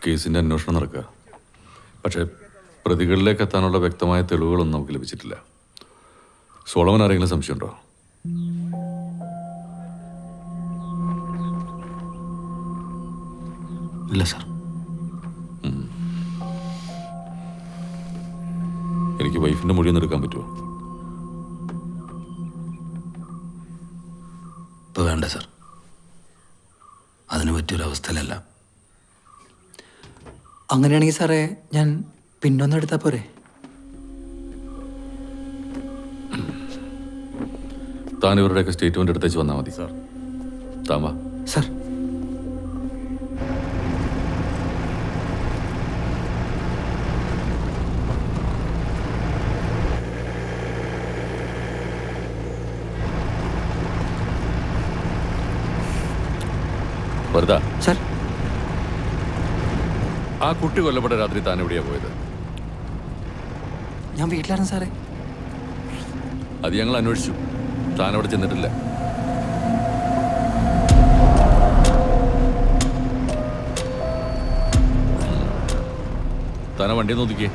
കേസിൻ്റെ അന്വേഷണം നടക്കുക. പക്ഷേ പ്രതികളിലേക്ക് എത്താനുള്ള വ്യക്തമായ തെളിവുകളൊന്നും നമുക്ക് ലഭിച്ചിട്ടില്ല. സോളമൻ ആരെങ്കിലും സംശയമുണ്ടോ? ഇല്ല സാർ. എനിക്ക് വൈഫിൻ്റെ മൊഴിയൊന്നും എടുക്കാൻ പറ്റുമോ? ഇപ്പോൾ വേണ്ട സാർ, അതിന് പറ്റിയൊരവസ്ഥയിലല്ല. അങ്ങനെയാണെങ്കിൽ സാറേ ഞാൻ പിന്നൊന്നും എടുത്താൽ പോരെ? താൻ ഇവരുടെയൊക്കെ സ്റ്റേറ്റ്മെന്റ് എടുത്തേച്ച് വന്നാൽ മതി. സാർ താൻ വാ. സാർ വെറുതെ സാർ ആ കുട്ടി കൊല്ലപ്പെട്ട രാത്രി താൻ എവിടെയാ പോയത്? ഞാൻ വീട്ടിലായിരുന്നു സാറേ. അത് ഞങ്ങൾ അന്വേഷിച്ചു. താൻ അവിടെ ചെന്നിട്ടില്ല. താനെ വണ്ടി നോക്കിക്കേ.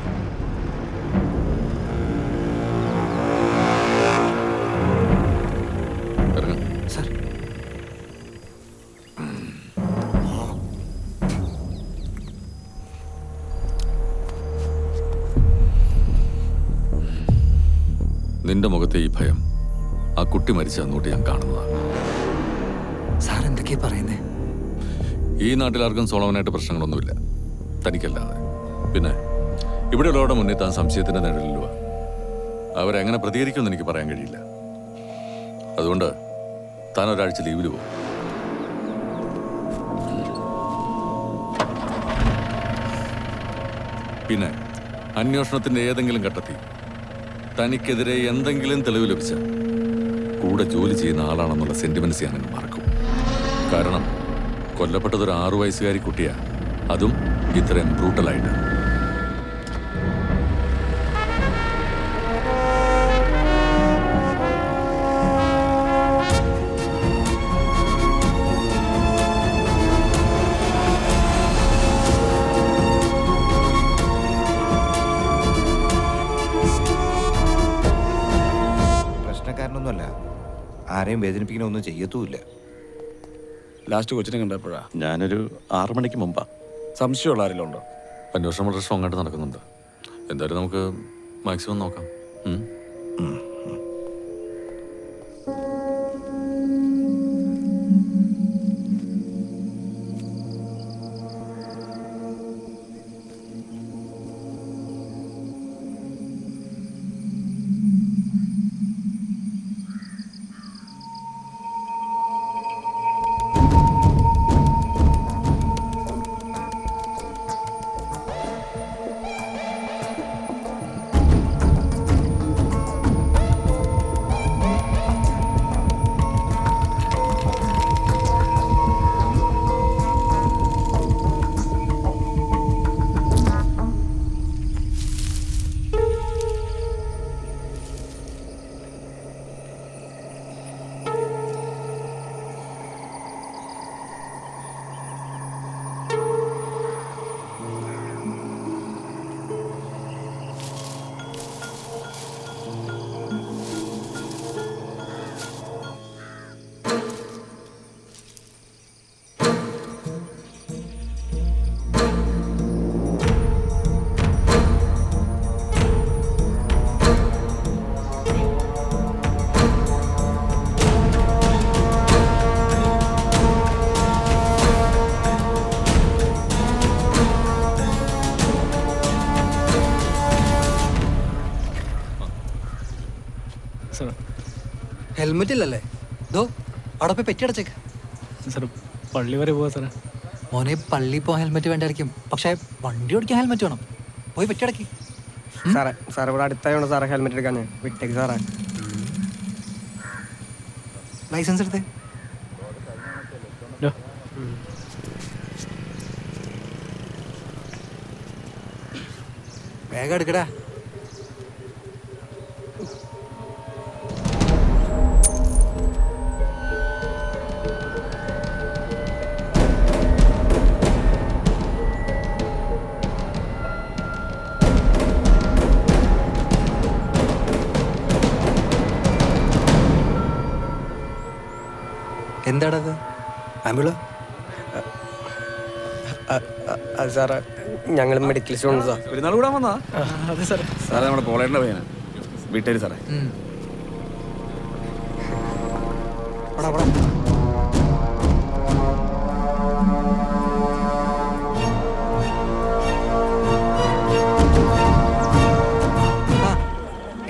ഇറങ്ങ. സാർ നിന്റെ മുഖത്തെ ഈ ഭയം ആ കുട്ടി മരിച്ച അങ്ങോട്ട് ഞാൻ കാണുന്നതാണ്. സാർ എന്തൊക്കെയാ പറയുന്നേ? ഈ നാട്ടിലാർക്കും സോളമനായിട്ട് പ്രശ്നങ്ങളൊന്നുമില്ല, തനിക്കല്ലാതെ. പിന്നെ ഇവിടെയുള്ളവരുടെ മുന്നിൽ താൻ സംശയത്തിന്റെ നിഴലിലുവാ. അവരെങ്ങനെ പ്രതികരിക്കുമെന്ന് എനിക്ക് പറയാൻ കഴിയില്ല. അതുകൊണ്ട് താൻ ഒരാഴ്ച ലീവിൽ പോകും. പിന്നെ അന്വേഷണത്തിന്റെ ഏതെങ്കിലും ഘട്ടത്തിൽ തനിക്കെതിരെ എന്തെങ്കിലും തെളിവ് ലഭിച്ച കൂടെ ജോലി ചെയ്യുന്ന ആളാണെന്നുള്ള സെന്റിമെന്റ്സ് ഞാനങ്ങ് മറക്കും. കാരണം കൊല്ലപ്പെട്ടതൊരു 6 വയസ്സുകാരി കുട്ടിയാ, അതും ഇത്രയും ബ്രൂട്ടലായിട്ട്. പ്രശ്നക്കാരനൊന്നുമല്ല, ആരെയും വേദനിപ്പിക്കണ ഒന്നും ചെയ്യത്തുമില്ല. ലാസ്റ്റ് കൊച്ചിനെ കണ്ടപ്പോഴാ? ഞാനൊരു 6 മണിക്ക് മുമ്പാ. സംശയമുള്ള ആരെങ്കിലും ഉണ്ടോ? അന്വേഷണം വളരെ സ്ട്രോങ് ആയിട്ട് നടക്കുന്നുണ്ട്. എന്തായാലും നമുക്ക് മാക്സിമം നോക്കാം. ഹെൽമെറ്റ് ഇല്ലല്ലേ? ദോ അവിടെ പോയി പെറ്റിയടച്ചേക്ക്. സാർ പള്ളി വരെ പോവാ സാറേ. മോനെ പള്ളി പോകാൻ ഹെൽമെറ്റ് വേണ്ടായിരിക്കും, പക്ഷേ വണ്ടി ഓടിക്കാൻ ഹെൽമെറ്റ് വേണം. പോയി പെറ്റിയടക്കി. സാറേ സാർ ഇവിടെ അടുത്തായോണ്ട് സാറേ ഹെൽമെറ്റ് എടുക്കാൻ വിട്ടേക്ക് സാറേ. ലൈസൻസ് എടുത്തേ. വേഗം എടുക്കടാ. എന്താടാ അത് ആംബുള അത് സാറേ ഞങ്ങൾ മെഡിക്കൽ സ്റ്റോൺ സാർ പെരുന്നാൾ കൂടാൻ വന്നാ അതെ സാറേ സാറേ നമ്മുടെ പോളേണ്ട പയ്യനാ വീട്ടുകാർ സാറേ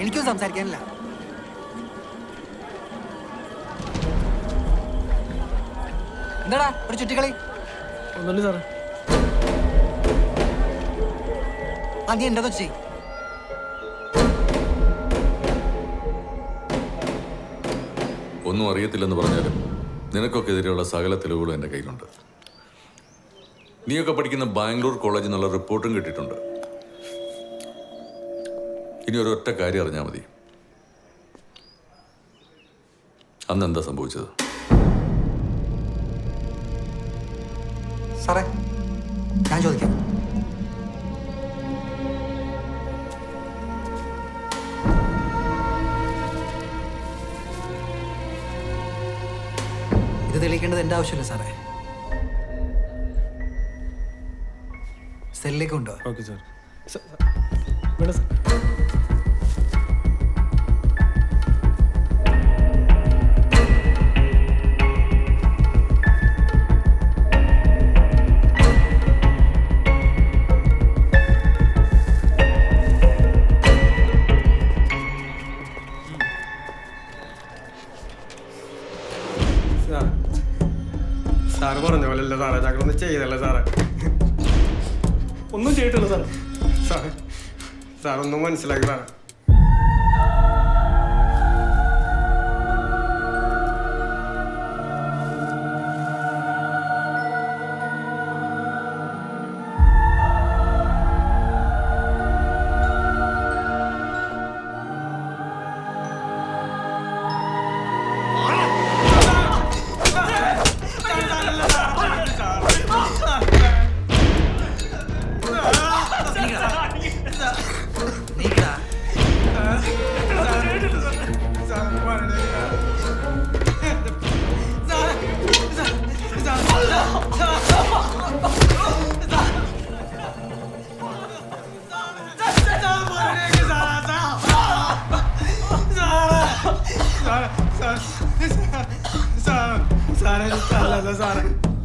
എനിക്കും സംസാരിക്കാനില്ല. എന്താടാ ഒരു ചുറ്റിക്കളി? ഒന്നുമില്ല സാറേ. നീ എന്താ ചെയ്. ഒന്നും അറിയത്തില്ലെന്ന് പറഞ്ഞാലും നിനക്കൊക്കെ എതിരെയുള്ള സകല തെളിവുകളും എൻ്റെ കയ്യിലുണ്ട്. നീയൊക്കെ പഠിക്കുന്ന ബാംഗ്ലൂർ കോളേജിൽ നിന്നുള്ള റിപ്പോർട്ടും കിട്ടിയിട്ടുണ്ട്. ഇനി ഒരൊറ്റ കാര്യം അറിഞ്ഞാൽ മതി. അന്ന് എന്താ സംഭവിച്ചത്? സാറേ ഞാൻ ചോദിക്കാം. ഇത് തെളിയിക്കേണ്ടത് എൻ്റെ ആവശ്യമില്ല സാറേ. സെല്ലിലേക്ക് ഉണ്ടോ? Okay sir. വേണ്ട സാർ. സാറ് പറഞ്ഞ പോലെയല്ല സാറേ, ഞങ്ങളൊന്നും ചെയ്തല്ല സാറേ. ഒന്നും ചെയ്തിട്ടില്ല സാറേ. സാറേ സാറൊന്നും മനസ്സിലാക്കി സാറേ.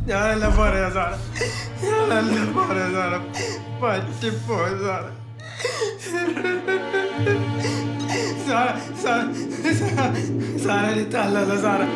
ഞാനെല്ലാം പറയാ സാറേ, ഞാനെല്ലാം പറയാ സാറേ, പറ്റിപ്പോയി സാറേ. സാറേ എനിക്ക് തല്ലല്ല സാറേ.